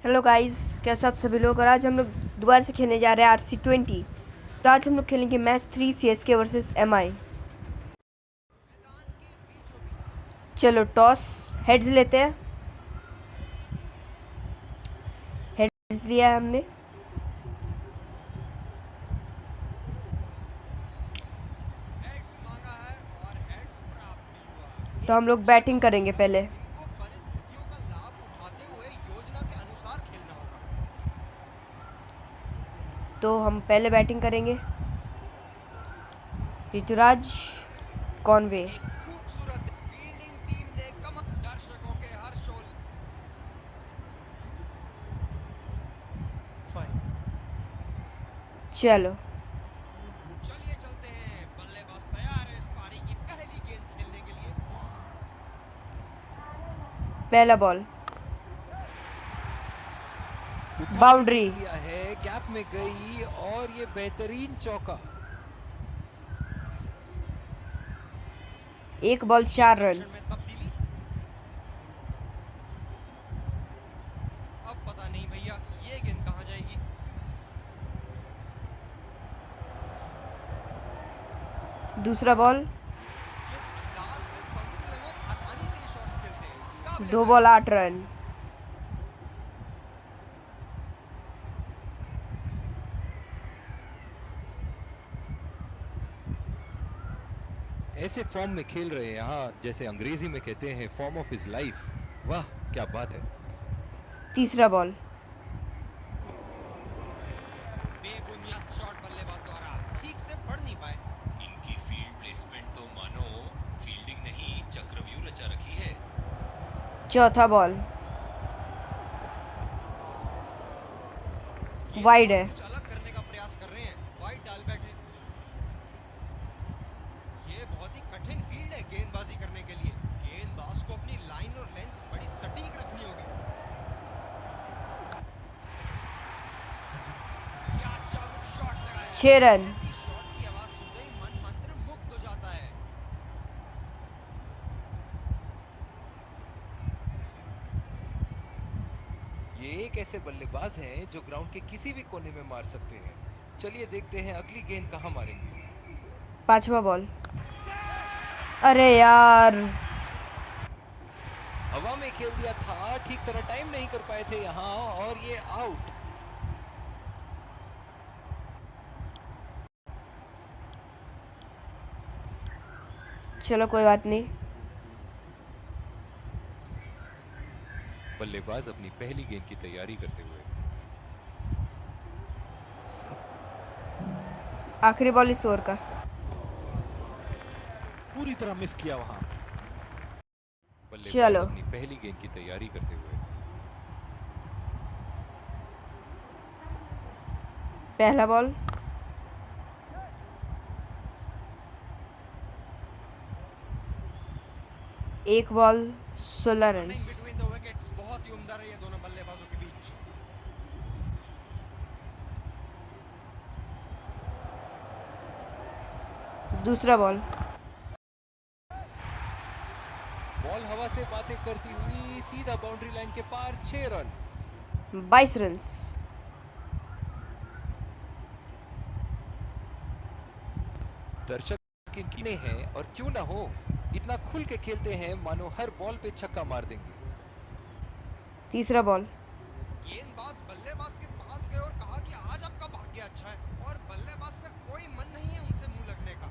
Hello guys, कैसे आप सभी लोग। और आज हम लोग दोबारा से खेलने जा रहे हैं RC20। तो आज हम लोग खेलेंगे मैच 3 CSK वर्सेस MI। चलो टॉस हेड्स लेते हैं। हेड्स लिया है हमने। तो हम लोग बैटिंग करेंगे पहले। परिस्थितियों का लाभ उठाते हुए योजना के अनुसार खेलना होगा। तो हम पहले बैटिंग करेंगे। ऋतुराज कॉनवे। एक खूबसूरत फील्डिंग टीम ने दर्शकों के हर्षोल। चलो चलिए चलते हैं, बल्लेबाज तैयार है इस पारी की पहली गेंद खेलने के लिए। पहला बॉल उठा के बाउंड्री। खेल दिया है, गैप में गई और ये बेहतरीन चौका। एक बॉल 4 रन। दक्षिण में तब्दीली। अब पता नहीं भैया ये गेंद कहां जाएगी। दूसरा बॉल जिस अंदाज से संतुलन और आसानी से ये शॉट्स खेलते हैं, काबिले 2 बॉल तारीफ। 8 रन। ऐसे फॉर्म में खेल रहे हैं यहाँ, जैसे अंग्रेजी में कहते हैं फॉर्म ऑफ हिज लाइफ। वाह क्या बात है। तीसरा बॉल बेबुनियाद शॉट बल्लेबाज द्वारा ठीक से पढ़ नहीं पाए। इनकी फील्ड प्लेसमेंट तो मानो फील्डिंग नहीं चक्रव्यूह रचा रखी है। चौथा बॉल वाइड है। कुछ अलग करने का प्रयास कर रहे हैं, वाइड डाल बैठे। ये बहुत ही कठिन फील्ड है गेंदबाजी करने के लिए। गेंदबाज को अपनी लाइन और लेंथ बड़ी सटीक रखनी होगी। क्या चाबुक शॉट लगाया। 6 रन। ऐसी शॉट की आवाज सुनते ही मन मंत्र मुग्ध हो जाता है। ये एक ऐसे बल्लेबाज हैं जो ग्राउंड के किसी भी कोने में मार सकते हैं। चलिए देखते हैं अगली गेंद कहाँ मारेंगे। पांचवा बॉल। अरे यार, हवा में खेल दिया था, ठीक तरह टाइम नहीं कर पाए थे यहाँ और ये आउट। चलो कोई बात नहीं। बल्लेबाज अपनी पहली गेंद की तैयारी करते हुए। आखिरी बॉल इस ओवर का। पूरी तरह मिस किया वहां। बल्लेबाज चलो अपनी पहली गेंद की तैयारी करते हुए। पहला बॉल एक ball 16 run. Running between the wickets बहुत ही उम्दा रही है दोनों बल्लेबाजों के बीच। दूसरा बॉल बॉल हवा से बातें करती हुई सीधा बाउंड्री लाइन के पार, 6 रन। 22 रन। दर्शक इनकी हैं और क्यों ना हो, इतना खुल के खेलते हैं मानो हर बॉल पे छक्का मार देंगे। तीसरा बॉल गेंदबाज बल्लेबाज के पास गए और कहा कि आज आपका भाग्य अच्छा है, और बल्लेबाज का कोई मन नहीं है उनसे मुंह लगने का।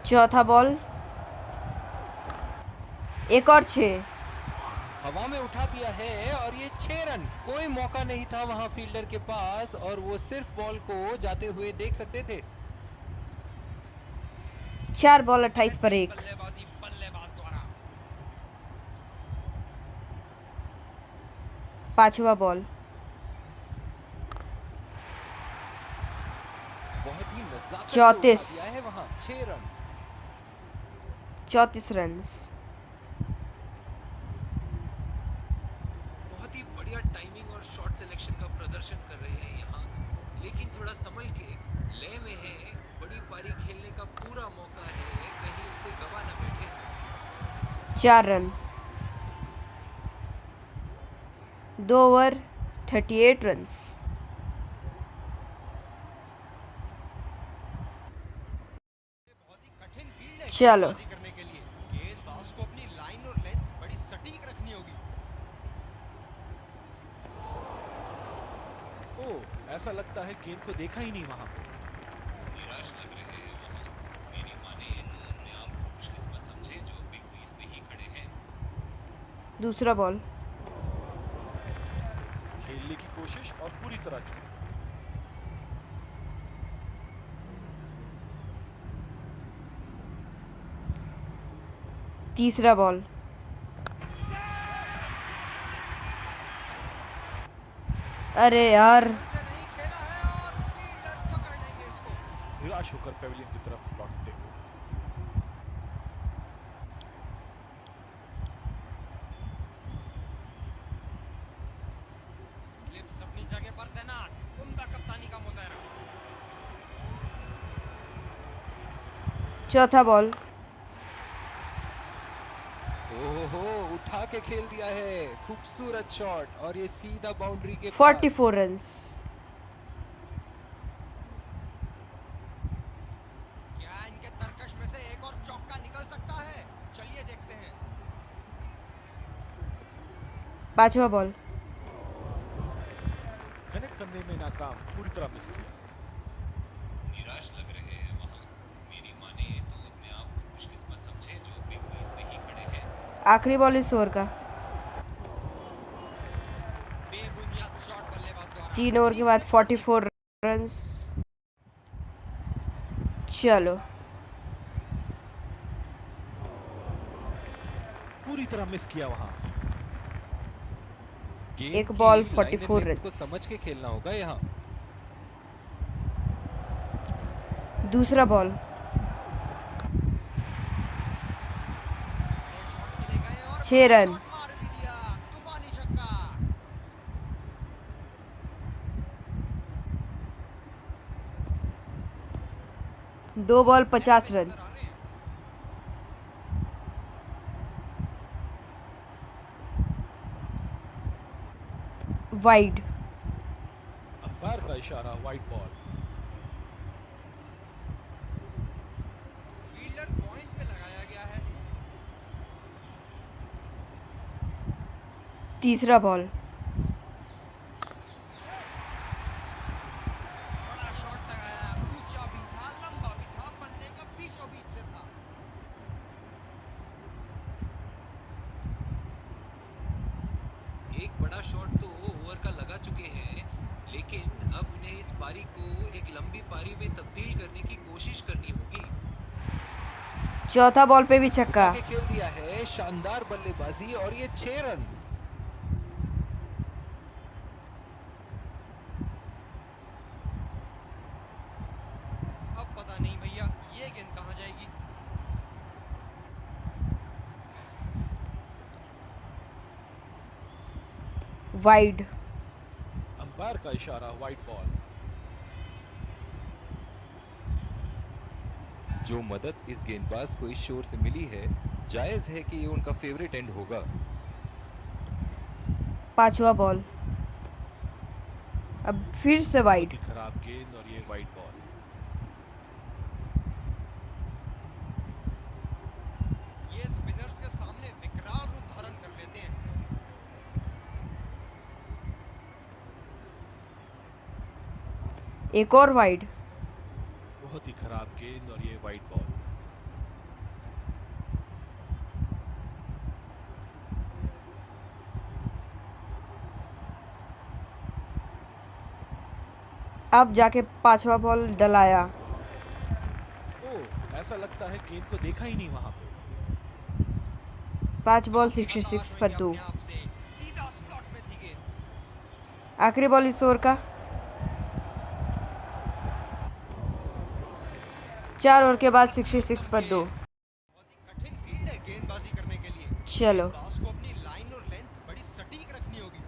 चौथा बॉल एक और 6। हवा में उठा दिया है और ये 6 रन। कोई मौका नहीं था वहां फील्डर के पास और वो सिर्फ बॉल को जाते हुए देख सकते थे। 4 बॉल 28 पर 1। बल्लेबाजी बल्लेबाज द्वारा। पांचवा बॉल बहुत ही नजाकत से 34। उठा दिया है वहां, 6 रन। 34 रन। बहुत ही बढ़िया टाइमिंग और शॉट सिलेक्शन का प्रदर्शन कर रहे हैं यहाँ, लेकिन थोड़ा संभल के। लय में है, बड़ी पारी खेलने का पूरा मौका है, कहीं उसे गवा न बैठे। 4 रन। 2 over 38 runs. बहुत ही कठिन फील्ड है चलो। गेंदबाजी करने के लिए। गेंदबाज को अपनी लाइन और लेंथ बड़ी सटीक रखनी होगी। ओह, ऐसा लगता है गेंद को देखा ही नहीं वहां पे। निराश लग रहे हैं वहां। मेरी माने तो अपने आप को खुशकिस्मत समझे जो बिग क्रीज पे ही खड़े हैं। दूसरा बॉल। खेलने की कोशिश और पूरी तरह चूक। तीसरा बॉल। अरे यार, से नहीं खेला है और फील्डर पकड़ लेंगे इसको। निराश होकर पेविलियन की तरफ लौटते हुए। स्लिप्स अपनी जगह पर तैनात। उम्दा कप्तानी का मुजाहरा। चौथा बॉल। ओहो, उठा के खेल दिया है। खूबसूरत शॉट और ये सीधा बाउंड्री के पार। 44 रन्स। क्या इनके तरकश में से एक और चौका निकल सकता है? चलिए देखते हैं। पांचवा बॉल। कनेक्ट करने में नाकाम, पूरी तरह मिस किया। निराश लग रहे हैं वहां। मेरी माने तो अपने आप को खुशकिस्मत समझे जो बिग क्रीज पे ही खड़े हैं। आखिरी बॉल इस ओवर का। बेबुनियाद शॉट बल्लेबाज द्वारा। 3 ओवर के बाद 44 रन्स। चलो। पूरी तरह मिस किया वहां। गेंद एक की बॉल, लाइन 44 लेंथ को रन्स। समझ के खेलना होगा यहाँ। दूसरा बॉल। शॉट के लिए गए और 6 रन। शॉट मार भी दिया। तूफानी छक्का। 2 बॉल 50 रन। नजर आ रहे हैं। वाइड। अंपायर का इशारा, वाइड बॉल। फील्डर पॉइंट पे लगाया गया है। तीसरा बॉल। बड़ा शॉट लगाया। ऊंचा भी था, लंबा भी था, पल्ले का बीचों बीच से था। एक बड़ा शॉट तो ओवर का लगा चुके हैं, लेकिन अब उन्हें इस पारी को एक लंबी पारी में तब्दील करने की कोशिश करनी होगी। चौथा बॉल पे भी छक्का। उठा के खेल दिया है। शानदार बल्लेबाजी और ये 6 रन। अब पता नहीं भैया ये गेंद कहाँ जाएगी। वाइड। अंपायर का इशारा, वाइड बॉल। जो मदद इस गेंदबाज को इस शोर से मिली है, जायज है कि ये उनका फेवरेट एंड होगा। पांचवा बॉल। अब फिर से वाइड। बहुत ही खराब गेंद और ये वाइड बॉल। ये स्पिनर्स के सामने विकराल रूप धारण कर लेते हैं। एक और वाइड। बहुत ही खराब गेंद और ये वाइड बॉल। अब जाके पांचवा बॉल डलाया। ओह, ऐसा लगता है गेंद को देखा ही नहीं वहां पे। 5 बॉल काफी 66 हताश पर हुई 2। अपने आप से। सीधा स्लॉट में थी गेंद। आखिरी बॉल इस ओवर का। 4 ओवर के बाद 66 पर 2। बहुत ही कठिन फील्ड है गेंदबाजी करने के लिए। चलो। गेंदबाज को अपनी लाइन और लेंथ बड़ी सटीक रखनी होगी।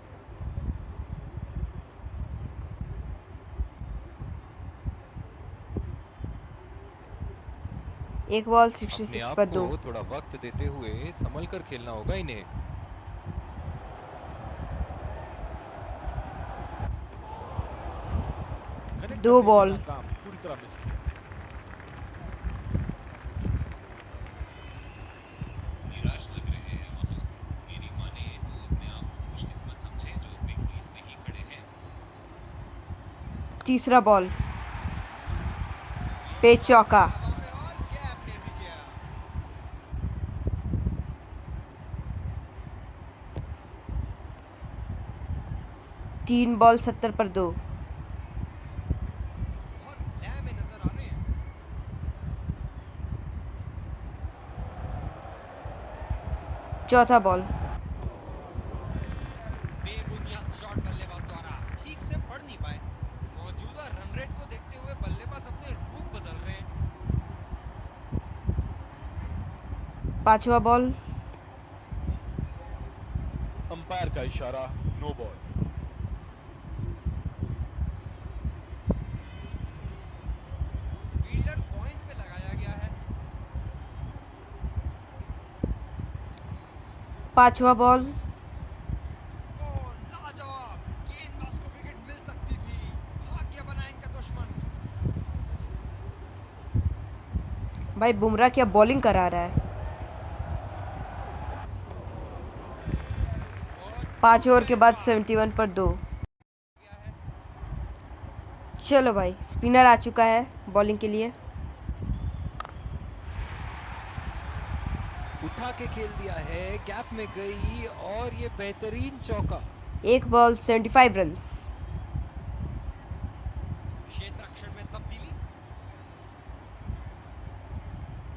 एक बॉल अपने 66 आप पर 2। को थोड़ा वक्त देते हुए संभल कर खेलना होगा इन्हें। दो करने में बॉल। नाकाम, पूरी तरह मिस किया। निराश लग रहे हैं वहां। मेरी माने तो अपने आप को खुशकिस्मत समझें जो बिग क्रीज पे ही खड़े हैं। तीसरा बॉल पे चौका। हवा में और गैप में भी गया। 3 बॉल 70 पर 2। बहुत लय में नजर आ रहे हैं। चौथा बॉल बेबुनियाद शॉट बल्लेबाज द्वारा ठीक से पढ़ नहीं पाए। मौजूदा रन रेट को देखते हुए बल्लेबाज अपने रूप बदल रहे हैं। पांचवा बॉल अंपायर का इशारा, नो बॉल। फील्डर पॉइंट पे लगाया गया है। पांचवा बॉल ओ लाजवाब, गेंदबाज को विकेट मिल सकती थी। भाग्य बना इनका दुश्मन। भाई बुमराह क्या बॉलिंग करा रहा है। 5 ओवर के बाद 71 पर 2। गया है। चलो भाई स्पिनर आ चुका है बॉलिंग के लिए। उठा के खेल दिया है, गैप में गई और ये बेहतरीन चौका। 1 बॉल 75 रन्स। क्षेत्र रक्षण में तब्दीली।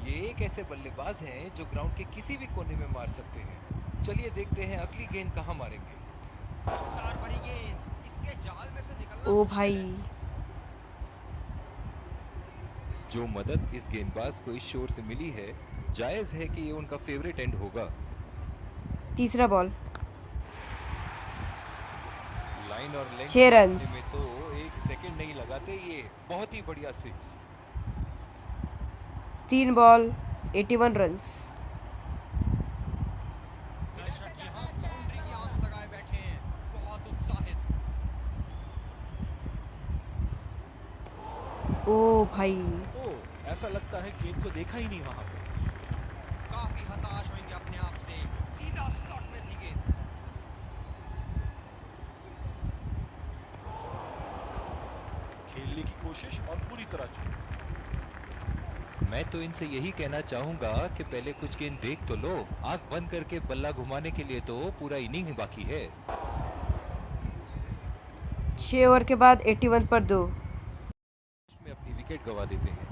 ये एक ऐसे बल्लेबाज हैं जो ग्राउंड के किसी भी कोने में मार सकते हैं। चलिए देखते हैं अगली गेंद कहाँ मारेंगे। रफ्तार भरी गेंद, इसके जाल में से निकलना ओ मुश्किल भाई है। जो मदद इस गेंदबाज को इस शोर से मिली है, जायज है कि ये उनका फेवरेट एंड होगा। तीसरा बॉल लाइन और लेंथ 6 रन्स। में तो एक सेकंड नहीं लगाते, ये बहुत ही बढ़िया 6। 3 बॉल 81 रन्स। दर्शक यहाँ बाउंड्री की आस लगाए बैठे हैं, बहुत उत्साहित। ओ भाई ओ, ऐसा लगता है गेंद को देखा ही नहीं वहां पे। काफी हताश होंगे अपने आप से। सीधा स्लॉट में थी गेंद। खेलने की कोशिश और पूरी तरह चूक। मैं तो इनसे यही कहना चाहूंगा कि पहले कुछ गेंद देख तो लो। आंख बंद करके बल्ला घुमाने के लिए तो पूरा इनिंग ही बाकी है। 6 ओवर के बाद 81 पर 2। में अपनी विकेट गंवा देते हैं।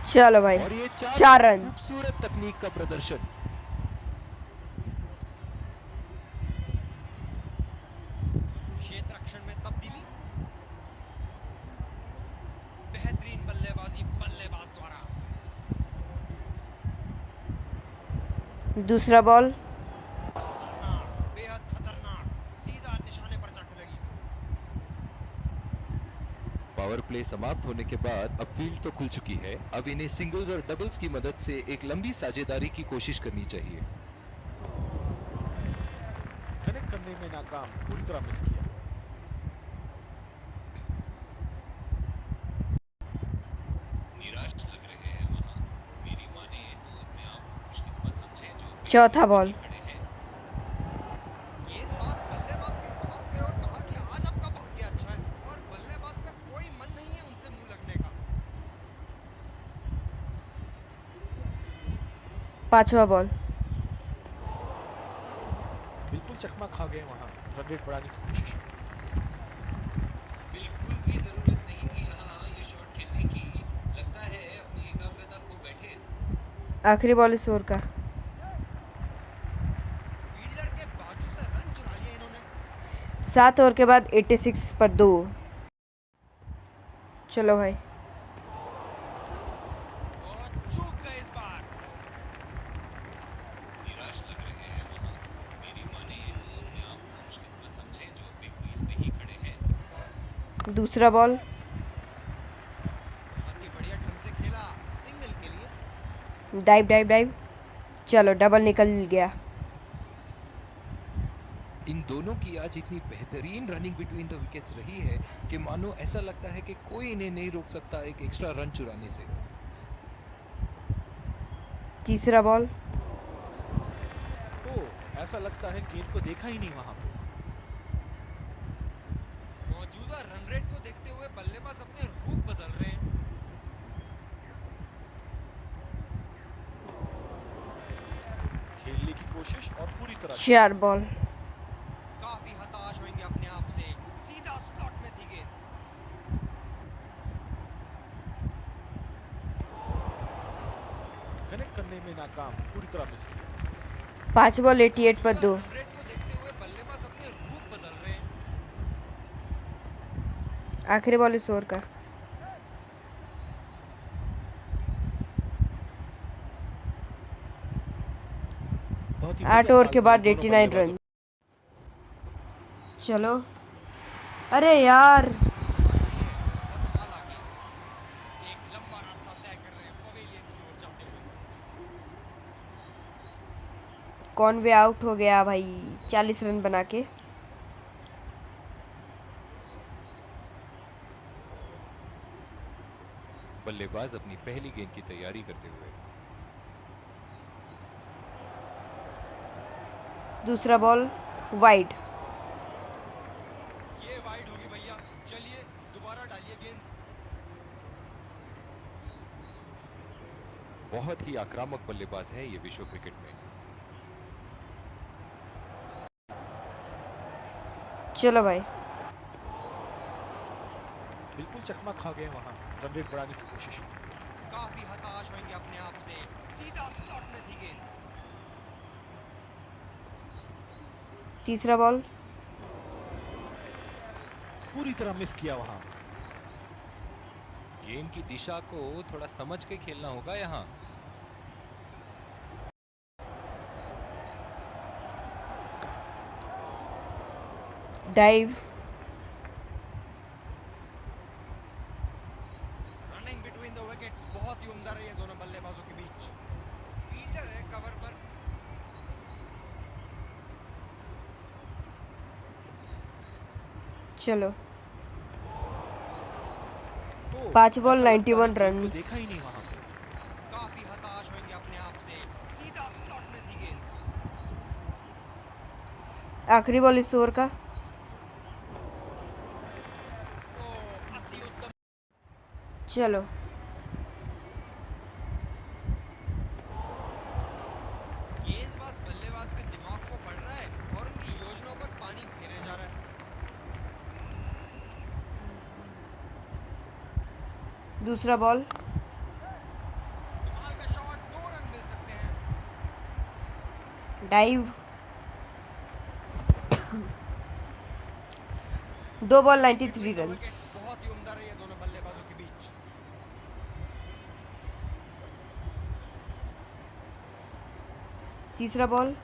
चलो भाई और ये 4 रन। खूबसूरत तकनीक का प्रदर्शन। क्षेत्र रक्षण में तब्दीली। बेहतरीन बल्लेबाजी बल्लेबाज द्वारा। दूसरा बॉल खतरनाक, बेहद खतरनाक, सीधा निशाने पर जाके लगी। पावर प्ले समाप्त होने के बाद अब फील्ड तो खुल चुकी है। अब इन्हें सिंगल्स और डबल्स की मदद से एक लंबी साझेदारी की कोशिश करनी चाहिए। कनेक्ट करने में नाकाम, पूरी तरह मिस किया। निराश लग रहे हैं वहां। मेरी माने तो अपने आप को खुशकिस्मत समझें जो बिग चौथा क्रीज पे बॉल ही खड़े हैं। गेंदबाज बल्लेबाज के पास गए और कहा कि आज आपका भाग्य अच्छा है, और बल्लेबाज का कोई मन नहीं है उनसे मुंह लगने का। पांचवा बॉल बिल्कुल चकमा खा गए वहां, रन रेट बढ़ाने की कोशिश में। बिल्कुल भी जरूरत नहीं थी यहाँ ये शॉट खेलने की। लगता है अपनी एकाग्रता खो बैठे। आखिरी बॉल इस ओवर का। फील्डर के बाजू से रन चुरा लिए इन्होंने। 7 ओवर के बाद 86 पर 2। चलो भाई और चूक गए इस बार। निराश लग रहे हैं वहां। मेरी माने तो अपने आप को खुशकिस्मत समझें जो बिग क्रीज पे ही खड़े हैं। दूसरा बॉल बहुत ही बढ़िया ढंग से खेला, सिंगल के लिए। Dive dive dive. चलो डबल निकल गया। इन दोनों की आज इतनी बेहतरीन रनिंग बिटवीन द विकेट्स रही है कि मानो ऐसा लगता है कि कोई इन्हें नहीं रोक सकता एक एक्स्ट्रा रन चुराने से। तीसरा बॉल, तो ऐसा लगता है गेंद को देखा ही नहीं वहां पे। मौजूदा रन रेट को देखते हुए बल्लेबाज अपने रूप बदल रहे हैं। खेलने की कोशिश और पूरी तरह से 4 बॉल, काफी हताश होंगे अपने आप से, सीधा स्लॉट में थी गेंद। कनेक्ट करने में नाकाम, पूरी तरह मिस किया। 5 बॉल 88 पर 2। रन रेट को देखते हुए बल्लेबाज अपने रूप बदल रहे हैं। आखिरी बॉल इस ओवर का। बहुत ही 8 ओवर के बाद दोनों 89 बल्लेबाजों रन। चलो, अरे यार, बहुत हालांकि एक लंबा रास्ता तय कर रहे हैं पवेलियन की ओर जाते हुए। कॉनवे आउट हो गया भाई 40 रन बना के। बल्लेबाज अपनी पहली गेंद की तैयारी करते हुए। दूसरा बॉल वाइड, ये वाइड होगी भैया, चलिए दोबारा डालिए गेंद। बहुत ही आक्रामक बल्लेबाज है ये विश्व क्रिकेट में। चलो भाई, बिल्कुल चकमा खा गए वहां, रन रेट बढ़ाने की कोशिश की। काफी हताश होंगे अपने आप से, सीधा स्लॉट में थी गेंद। तीसरा बॉल, पूरी तरह मिस किया वहां। गेंद की दिशा को थोड़ा समझ के खेलना होगा यहाँ। Dive, running between the wickets बहुत ही उम्दा रही है दोनों बल्लेबाजों के बीच। फील्डर है कवर पर। चलो, तो 5 बॉल ऐसा लगता है 91 गेंद को रन। देखा ही नहीं वहां पे। काफी हताश होंगे अपने आप से, सीधा स्लॉट में थी गेंद। आखिरी बॉल इस ओवर का। ओ अति उत्तम। चलो, गेंदबाज बल्लेबाज के दिमाग को पढ़ रहा है और उनकी योजनाओं पर पानी फेरे जा रहा है। दूसरा बॉल, कमाल का शॉट, 2 रन मिल सकते हैं। Dive, 2 ball 93 Between the run. wickets बहुत ही उम्दा रही है दोनों बल्लेबाजों के बीच। तीसरा बॉल,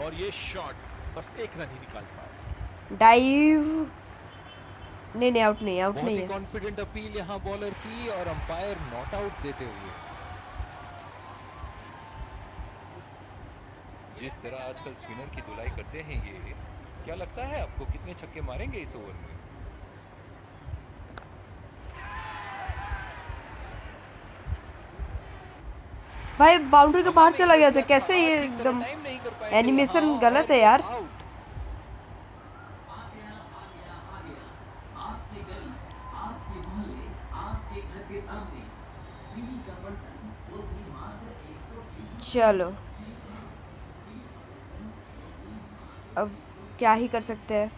और ये शॉट बस एक रन ही निकाल पाया। डाइव, नहीं, आउट नहीं, आउट बहुत नहीं ही है। कॉन्फिडेंट अपील यहाँ बॉलर की और अंपायर नॉट आउट देते हुए। जिस तरह आजकल स्पिनर की धुलाई करते हैं ये, क्या लगता है आपको कितने छक्के मारेंगे इस ओवर में? भाई बाउंड्री के बाहर चला गया था, कैसे ये ठीक तरह एकदम टाइम नहीं कर पाए थे एनिमेशन यहाँ गलत है और यार। आउट। चलो, अब क्या ही कर सकते हैं।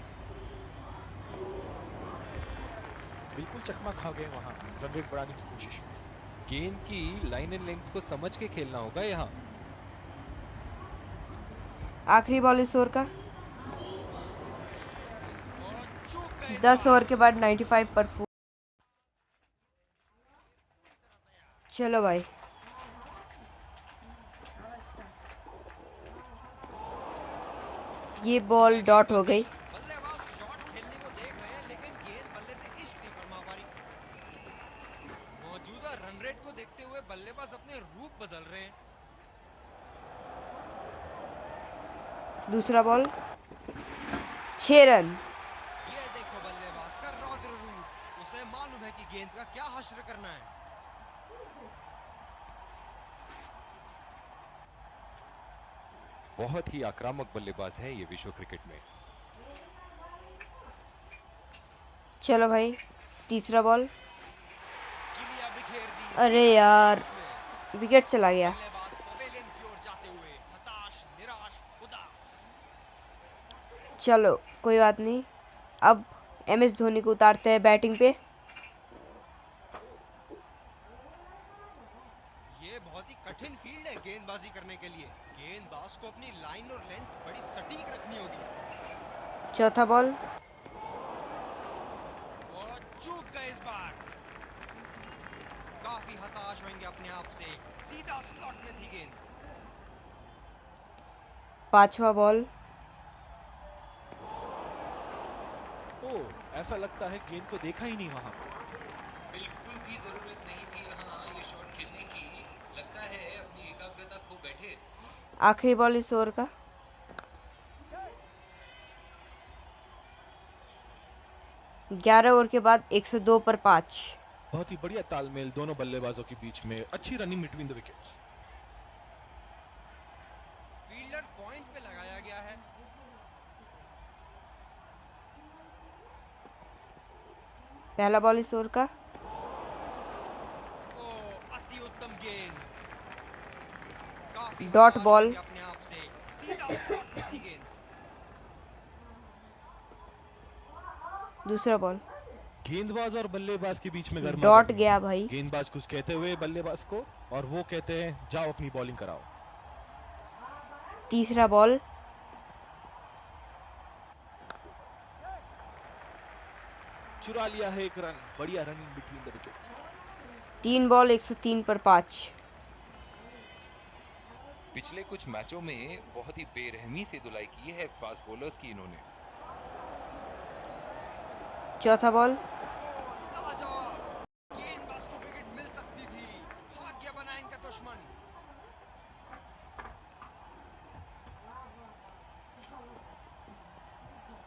बिल्कुल चकमा खा गए वहां, रन रेट बढ़ाने की कोशिश की। गेंद की लाइन एंड लेंथ को समझ के खेलना होगा यहाँ। आखिरी बॉल इस ओवर का। और चूक गए 10 ओवर के बाद 95 पर 4। चलो भाई, ये बॉल डॉट हो गई। बल्लेबाज शॉट खेलने को देख रहे हैं लेकिन गेंद बल्ले से इश्क नहीं फरमा पा रही। मौजूदा रन रेट को देखते हुए बल्लेबाज अपने रूप बदल रहे हैं। दूसरा बॉल 6 रन। ये देखो बल्लेबाज का रौद्र रूप, उसे मालूम है कि गेंद का क्या हश्र करना है। बहुत ही आक्रामक बल्लेबाज है ये विश्व क्रिकेट में। चलो भाई, तीसरा बॉल। चिलिया बिखेर दी। अरे यार, उसमें विकेट चला गया। बल्लेबाज पवेलियन की ओर जाते हुए हताश, निराश, उदास। चलो कोई बात नहीं, अब MS धोनी को उतारते हैं बैटिंग पे। ये बहुत ही कठिन फील्ड है गेंदबाजी करने के लिए। गेंदबाज को अपनी लाइन और लेंथ बड़ी सटीक रखनी होगी। चौथा बॉल और चूक गए इस बार। काफी हताश होंगे अपने आप से, सीधा स्लॉट में थी गेंद। पांचवा बॉल ओ, ऐसा लगता है गेंद को देखा ही नहीं वहां। बिल्कुल भी जरूरत नहीं थी यहाँ ये शॉट खेलने की। लगता है अपनी एकाग्रता खो बैठे। आखिरी बॉल इस ओवर का। 11 ओवर के बाद 102 पर 5। बहुत ही बढ़िया तालमेल दोनों बल्लेबाजों के बीच में, अच्छी running between the wickets. Fielder point पे लगाया गया है। पहला बॉल इस ओवर का। ओ, अति उत्तम गेंद। काफी डॉट हताश बॉल। होंगे अपने आप से, सीधा स्लॉट में थी गेंद। दूसरा बॉल गेंदबाज और बल्लेबाज के बीच में गर्मा डॉट गर्मी। गया भाई। गेंदबाज कुछ कहते हुए बल्लेबाज को, और वो कहते हैं जाओ अपनी बॉलिंग कराओ। तीसरा बॉल चुरा लिया है एक रन, बढ़िया running between the wickets. 3 ball 103 पर 5। पिछले कुछ मैचों में बहुत ही बेरहमी से धुलाई की है फास्ट बॉलर्स की इन्होंने। चौथा बॉल लाजवाब। गेंदबाज को विकेट मिल सकती थी, भाग्य बना इनका दुश्मन।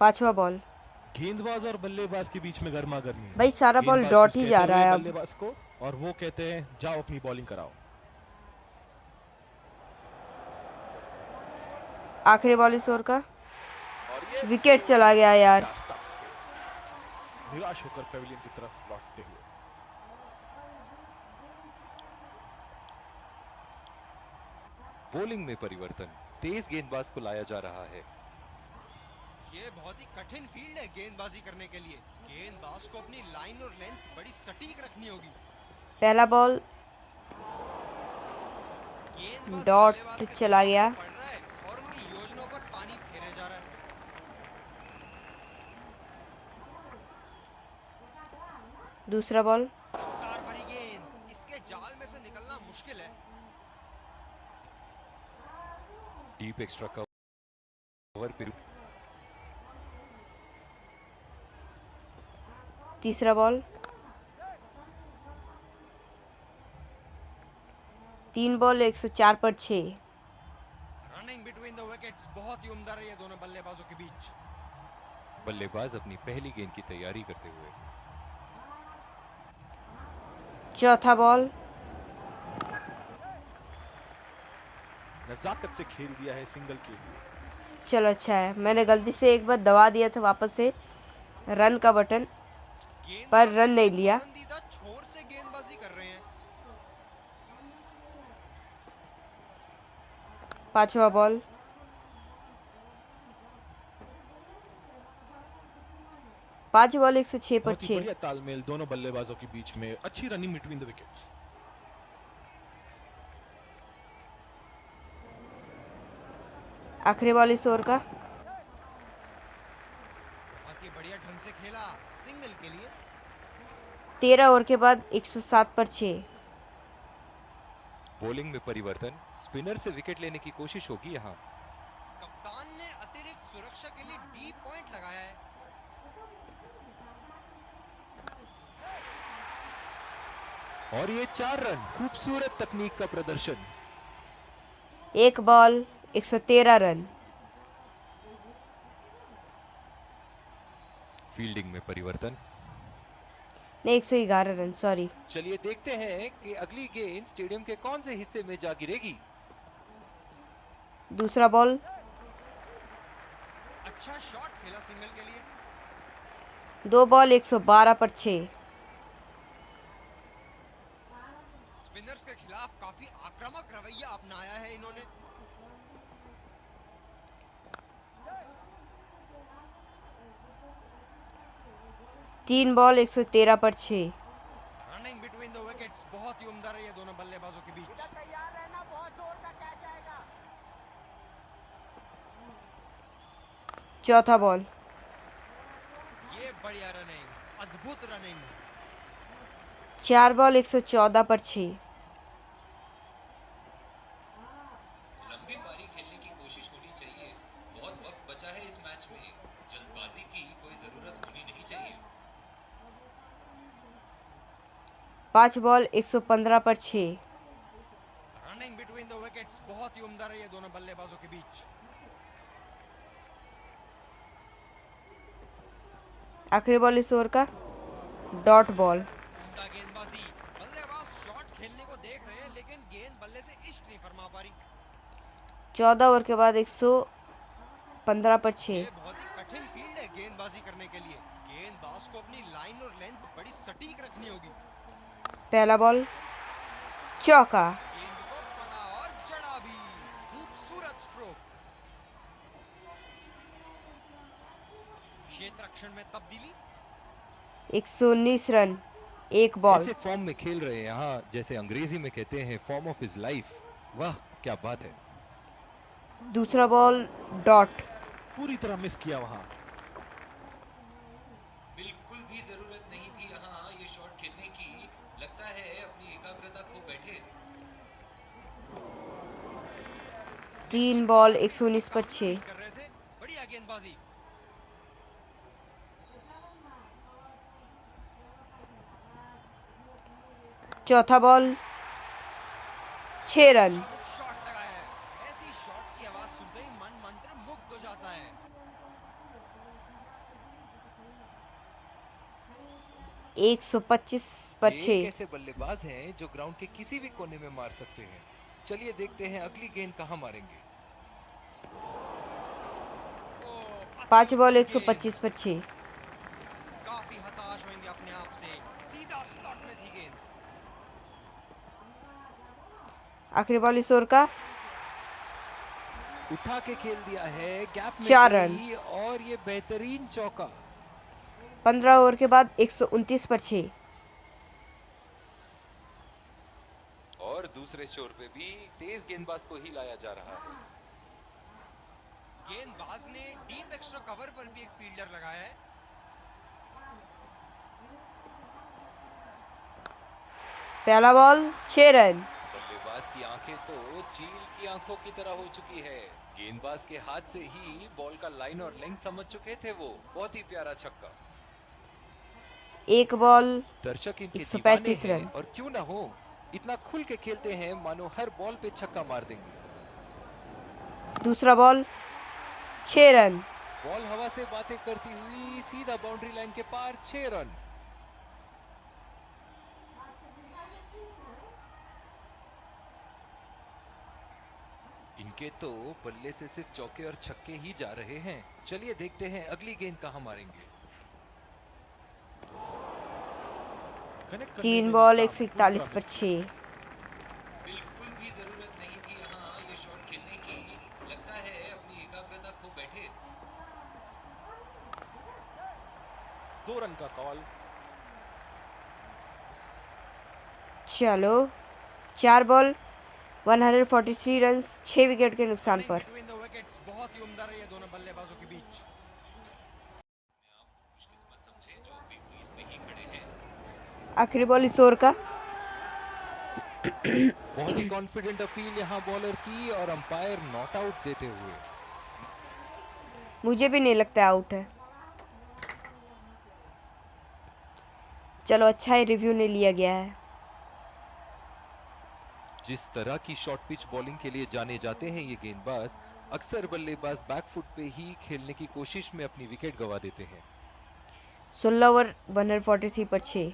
पांचवा बॉल। गेंदबाज और बल्लेबाज के बीच में गर्मा गर्मी। भाई सारा बॉल गेंदबाज डॉट कुछ ही कहते जा रहा हुए है अब। बल्लेबाज को, और वो कहते हैं जाओ अपनी बॉलिंग कराओ। आखिरी बॉल इस ओवर का। विकेट चला गया यार। निराश होकर पेविलियन की तरफ लौटते हुए। बॉलिंग में परिवर्तन, तेज गेंदबाज को लाया जा रहा है। ये बहुत ही कठिन फील्ड है गेंदबाजी करने के लिए। गेंदबाज को अपनी लाइन और लेंथ बड़ी सटीक रखनी होगी। पहला बॉल गेंदबाज डॉट बल्लेबाज के चला दबाव गया। में पड़ रहा है और उनकी योजनाओं पर पानी फेरे जा रहा है। दूसरा बॉल रफ्तार भरी गेंद, इसके जाल में से निकलना मुश्किल है। डीप एक्स्ट्रा कवर पे। तीसरा बॉल 3 बॉल 104 पर 6। रनिंग बिटवीन द विकेट्स बहुत ही उम्दा रही है दोनों बल्लेबाजों के बीच। बल्लेबाज अपनी पहली गेंद की तैयारी करते हुए। चौथा बॉल नजाकत से खेल दिया है सिंगल के लिए। चलो अच्छा है, मैंने गलती से एक बार दबा दिया था वापस से रन का बटन, पर रन नहीं लिया। पसंदीदा छोर से गेंदबाजी कर रहे हैं। पांचवा बॉल 5 बॉल 106 पर बहुत ही 6। बढ़िया तालमेल दोनों बल्लेबाजों के बीच में, अच्छी रनिंग बिटवीन द विकेट्स। आखिरी बॉल इस ओवर का। बहुत ही बढ़िया ढंग से खेला सिंगल के लिए। 13 ओवर के बाद 107 पर 6। बॉलिंग में परिवर्तन, स्पिनर से विकेट लेने की कोशिश होगी यहाँ। कप्तान ने अतिरिक्त सुरक्षा के लिए डीप पॉइंट लगाया है। और ये 4 रन, खूबसूरत तकनीक का प्रदर्शन। 1 बॉल 113 रन। फील्डिंग में परिवर्तन। नहीं, 111 रन, सॉरी। चलिए देखते हैं कि अगली गेंद स्टेडियम के कौन से हिस्से में जा गिरेगी। दूसरा बॉल, अच्छा शॉट खेला सिंगल के लिए। 2 बॉल 112 पर 6। स्पिनर्स के खिलाफ काफी आक्रामक रवैया अपनाया है इन्होंने। तीन बॉल 113 पर 6। रनिंग बिटवीन द विकेट्स बहुत ही उम्दा रही है दोनों बल्लेबाजों के बीच। चौथा बॉल, ये बढ़िया रनिंग, अद्भुत रनिंग। 4 बॉल 114 पर 6। लंबी पारी खेलने की कोशिश होनी चाहिए। बहुत वक्त बचा है इस मैच में, जल्दबाजी की कोई जरूरत होनी नहीं चाहिए। 5 बॉल 115 पर 6। रनिंग बिटवीन द विकेट्स बहुत ही उम्दा रही है दोनों बल्लेबाजों के बीच। आखिरी बॉल इस ओवर का, डॉट बॉल। उम्दा गेंदबाजी, बल्लेबाज शॉट खेलने को देख रहे हैं लेकिन गेंद बल्ले से इश्क नहीं फरमा पा रही। 14 ओवर के बाद 115 पर 6। ये बहुत ही कठिन फील्ड है गेंदबाजी करने के लिए। गेंदबाज को अपनी लाइन और लेंथ बड़ी सटीक रखनी होगी। पहला बॉल, चौका। गेंद को पड़ा और जड़ा भी। खूबसूरत स्ट्रोक। क्षेत्र रक्षण में तब्दीली। 119 रन, 1 बॉल। ऐसे फॉर्म में खेल रहे हैं यहाँ, जैसे अंग्रेजी में कहते हैं फॉर्म ऑफ हिज लाइफ। वाह क्या बात है। दूसरा बॉल, डॉट। पूरी तरह मिस किया वहां। बिल्कुल भी जरूरत नहीं थी यहाँ ये शॉट खेलने की। लगता है अपनी एकाग्रता खो बैठे। 3 बॉल 119 पर 6। कर रहे थे, बढ़िया गेंदबाजी। चौथा बॉल, 6 रन। शॉट लगाया है। ऐसी शॉट की आवाज सुनते ही मन मंत्र मुग्ध हो जाता है। 125 पर ये 6। कैसे बल्लेबाज हैं जो ग्राउंड के किसी भी कोने में मार सकते हैं। चलिए देखते हैं अगली गेंद कहां मारेंगे। 5 बॉल 125 पर 6। काफी हताश होंगे अपने आप से। सीधा स्लॉट में थी गेंद। आखिरी बॉल इस ओवर का, उठा के खेल दिया है, गैप में 4 रन। गई और ये बेहतरीन चौका। 15 ओवर के बाद 129 पर 6। और दूसरे शोर पे भी तेज गेंदबाज को ही लाया जा रहा है। गेंदबाज ने डीप एक्स्ट्रा कवर पर भी एक फील्डर लगाया है। पहला बॉल, 6 रन। बल्लेबाज की आंखें तो चील की आंखों की तरह हो चुकी है। गेंदबाज के हाथ से ही बॉल का लाइन और लेंथ समझ चुके थे वो। बहुत ही प्यारा छक्का। 1 बॉल दर्शक इनके 135 दीवाने हैं रन। और क्यों ना हो, इतना खुल के खेलते हैं मानो हर बॉल पे छक्का मार देंगे। दूसरा बॉल, 6 रन। बॉल हवा से बातें करती हुई सीधा बाउंड्री लाइन के पार, 6 रन। इनके तो बल्ले से सिर्फ चौके और छक्के ही जा रहे हैं। चलिए देखते हैं अगली गेंद कहां मारेंगे। 3 बॉल 141 पर 6। बिल्कुल भी जरूरत नहीं थी यहाँ ये शॉट खेलने की। लगता है अपनी एकाग्रता खो बैठे। 2 रन का कॉल। चलो, 4 बॉल 143 रन, 6 विकेट के नुकसान पर। बिटवीन द विकेट्स बहुत ही उम्दा रही है दोनों बल्लेबाजों के बीच। खुशकिस्मत समझे जो अभी क्रीज में ही खड़े हैं। आखिरी बॉल इस ओवर का, बहुत ही कॉन्फिडेंट अपील यहाँ बॉलर की और अंपायर नॉट आउट देते हुए। मुझे भी नहीं लगता आउट है। चलो, अच्छा है रिव्यू नहीं लिया गया है। जिस तरह की शॉर्ट पिच बॉलिंग के लिए जाने जाते हैं ये गेंदबाज, अक्सर बल्लेबाज बैकफुट पे ही खेलने की कोशिश में अपनी विकेट गंवा देते हैं। 16 ओवर 143 पर 6।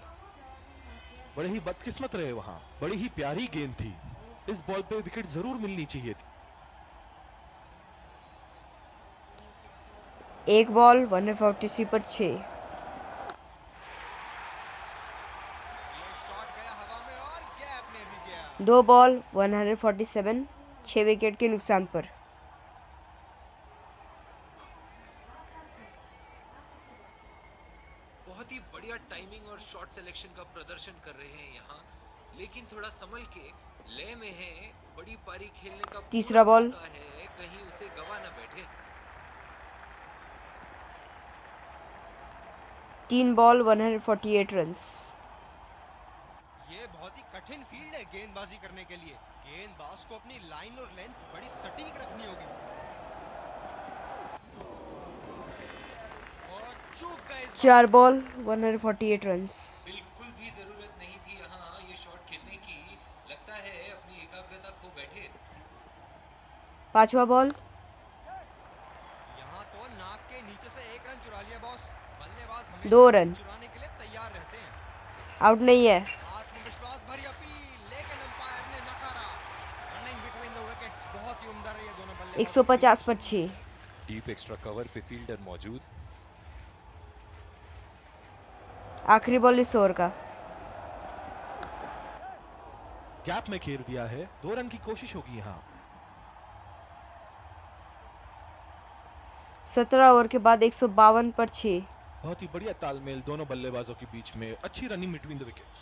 बड़े ही बदकिस्मत रहे वहां, बड़ी ही प्यारी गेंद थी, इस बॉल पे विकेट जरूर मिलनी चाहिए थी। एक बॉल 143 पर 6। ये शॉट गया हवा में और गैप में भी गया। 2 बॉल 147, 6 विकेट के नुकसान पर। बहुत ही बढ़िया टाइमिंग और शॉट सिलेक्शन का प्रदर्शन कर रहे हैं यहाँ, लेकिन थोड़ा संभल के लय में है, बड़ी पारी खेलने का तीसरा पूरा बॉल। मौका है, कहीं उसे गवा न बैठे। 3 बॉल 148 रन्स। ये बहुत ही कठिन फील्ड है गेंदबाजी करने के लिए। गेंदबाज को अपनी लाइन और लेंथ बड़ी सटीक रखनी होगी। और चूक गए इस 4 बॉल 148 रन्स। बिल्कुल भी जरूरत नहीं थी यहाँ ये शॉट खेलने की, लगता है अपनी एकाग्रता खो बैठे। 5वां बॉल। यहाँ तो नाक के नीचे से 1 रन चुरा लिया बॉस। बल्लेबाज हमेशा 2 रन। चुराने के लिए तैयार रहते हैं। आउट नहीं है। आत्मविश्वास भरी अपील, लेकिन अंपायर ने नकारा। रनिंग बिटवीन द विकेट्स, बहुत ही उम्दा रही है दोनों बल्लेबाज। 150 पर 6। डीप एक्स्ट्रा कवर पे फील्डर मौजूद। आखिरी बॉल इस ओवर का। गैप में घेर दिया है, 2 रन की कोशिश होगी यहाँ। 17 ओवर के बाद 152 पर 6। बहुत ही बढ़िया तालमेल दोनों बल्लेबाजों के बीच में, अच्छी running between the wickets.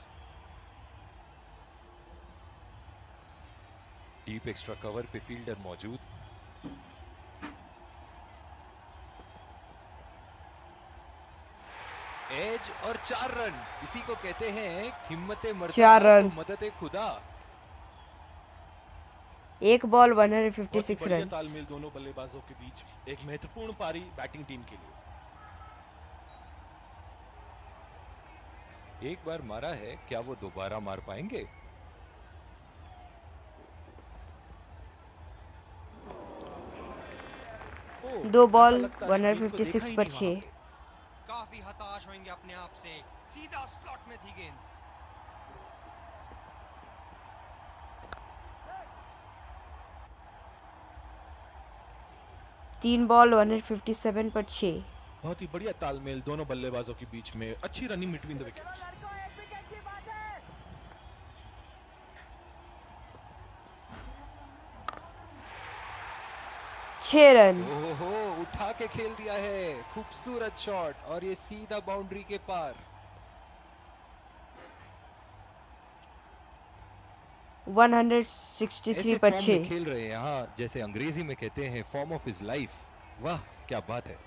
Deep extra cover पे फील्डर मौजूद। एज और 4 रन, इसी को कहते हैं हिम्मते मर्दा 4 रन। तो मदद खुदा। 1 बॉल बहुत ही 156 बढ़िया रन्स। तालमेल दोनों बल्लेबाजों के बीच, एक महत्वपूर्ण पारी बैटिंग टीम के लिए। एक बार मारा है, क्या वो दोबारा मार पाएंगे? ओह, 2 बॉल ऐसा लगता है गेंद को देखा 156 ही पर नहीं 6। वहां पे। काफी हताश होंगे अपने आप से। सीधा स्लॉट में थी गेंद। तीन बॉल 157 पर 6। बहुत ही बढ़िया तालमेल दोनों बल्लेबाजों के बीच में, अच्छी रनिंग बिटवीन द विकेट्स। छह रन। ओहो, उठा के खेल दिया है, खूबसूरत शॉट और ये सीधा बाउंड्री के पार। 163 ऐसे पर फॉर्म में 6। खेल रहे हैं यहाँ, जैसे अंग्रेजी में कहते हैं फॉर्म ऑफ हिज लाइफ। वाह क्या बात है।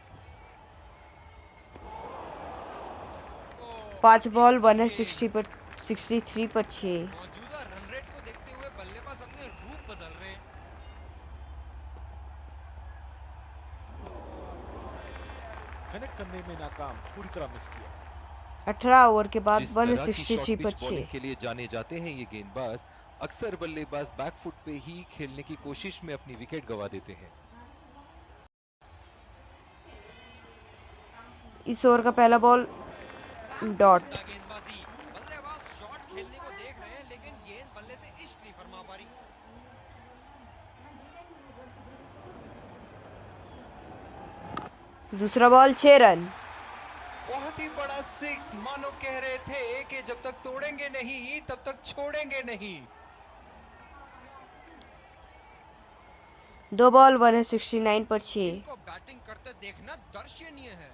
5 बॉल 163 पर 6। मौजूदा रन रेट को देखते हुए बल्लेबाज अपने रूप बदल रहे हैं। कनेक्ट करने में नाकाम, पूरी तरह मिस किया। 18 ओवर के बाद जिस तरह की 163 शॉर्ट पर पिच बॉलिंग 6। के लिए जाने जाते हैं ये गेंदबाज, अक्सर बल्लेबाज बैकफुट पे ही खेलने की कोशिश में अपनी विकेट गंवा देते हैं। इस ओवर का पहला बॉल डॉट। गेंदबाजी, बल्लेबाज शॉट खेलने को देख रहे हैं, लेकिन गेंद बल्ले से इश्क नहीं फरमा पा रही। दूसरा बॉल 6 रन। बहुत ही बड़ा सिक्स, मानो कह रहे थे कि जब तक तोड़ेंगे नहीं तब तक छोड़ेंगे नहीं। 2 बॉल 169 पर 6। इनको बैटिंग करते देखना दर्शनीय है।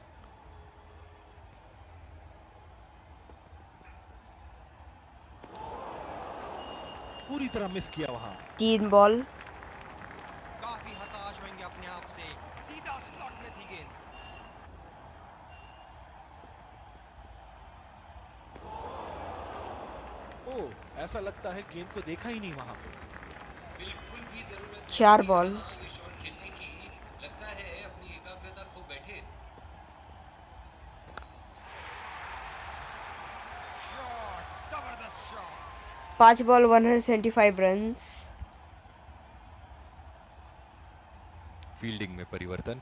पूरी तरह मिस किया वहां। 3 बॉल। काफी हताश होंगे अपने आप से। सीधा स्लॉट में थी गेंद। ओह, ऐसा लगता है गेंद को देखा ही नहीं वहां पे। बिल्कुल भी जरूरत 4 नहीं बॉल। यहाँ ये शॉट खेलने की, लगता है अपनी एकाग्रता खो बैठे। शॉट, जबरदस्त शॉट। 5 ball 175 runs. फील्डिंग में परिवर्तन।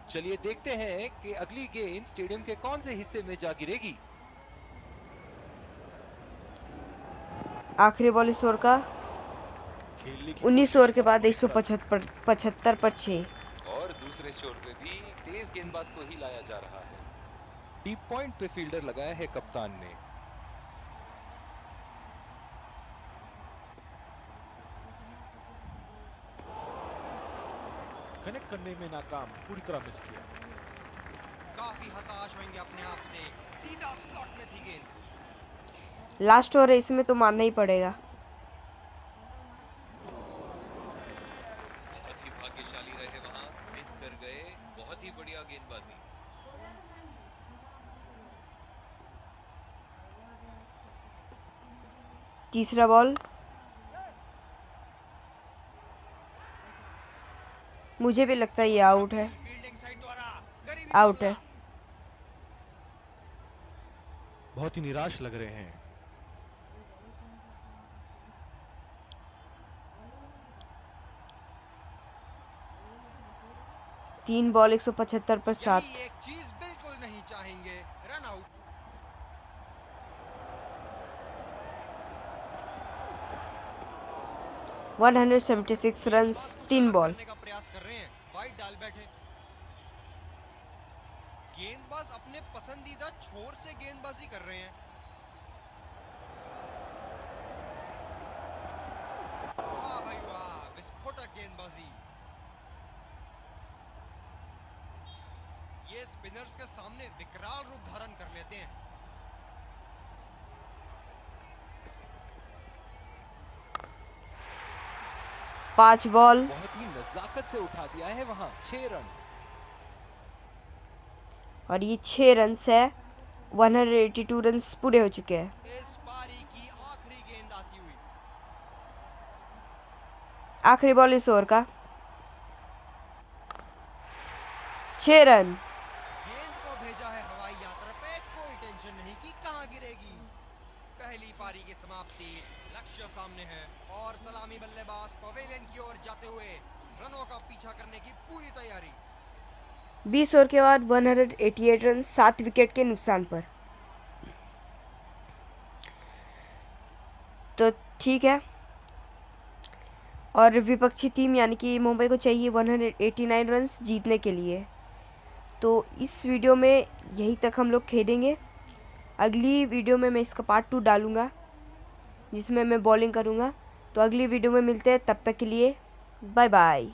चलिए देखते हैं कि अगली गेंद स्टेडियम के कौन से हिस्से में जा गिरेगी। आखिरी बॉल इस ओवर का। खेलने की 19 ओवर के बाद 175 पर 6। और दूसरे शोर पे भी तेज गेंदबाज को ही लाया जा रहा है। डीप पॉइंट पे फील्डर लगाया है कप्तान ने। कनेक्ट करने में नाकाम, पूरी तरह मिस किया। काफी हताश होंगे अपने आप से, सीधा स्लॉट में थी गेंद। लास्ट ओवर है, इसमें तो मारना ही पड़ेगा। बहुत ही भाग्यशाली रहे वहां, मिस कर गए। बहुत ही बढ़िया गेंदबाजी। तीसरा बॉल। मुझे भी लगता है ये आउट है। फील्डिंग साइड द्वारा करीबी आउट है। बहुत ही निराश लग रहे हैं। तीन बॉल 175 पर 7। यही एक चीज बिल्कुल नहीं चाहेंगे, run out. One 176 run, 3 ball. करने का प्रयास कर रहे हैं, वाइड डाल बैठे। गेंदबाज अपने पसंदीदा छोर से गेंदबाजी कर रहे हैं। वाह भाई वाह, विस्फोटक गेंदबाजी। ये स्पिनर्स के सामने विकराल रूप धारण कर लेते हैं। पांच बॉल। बहुत ही नजाकत से उठा दिया है वहां। 6 रन। और ये 6 रन है। 182 रन पूरे हो चुके हैं। इस पारी की आखिरी गेंद आती हुई। आखिरी बॉल इस ओवर का। 6 रन। गेंद को भेजा है हवाई यात्रा पे, कोई टेंशन नहीं कि कहां गिरेगी। पहली पारी की समाप्ति, लक्ष्य सामने है और सलामी बल्लेबाज पवेलियन की ओर जाते हुए रनों का पीछा करने की पूरी तैयारी। 20 ओवर के बाद 188 रन, 7 विकेट के नुकसान पर। तो ठीक है। और विपक्षी टीम यानी कि मुंबई को चाहिए 189 रन जीतने के लिए। तो इस वीडियो में यहीं तक हम लोग खेलेंगे। अगली वीडियो में मैं इसका पार्ट 2 डालूँगा जिसमें मैं बॉलिंग करूँगा। तो अगली वीडियो में मिलते हैं, तब तक के लिए बाय बाय।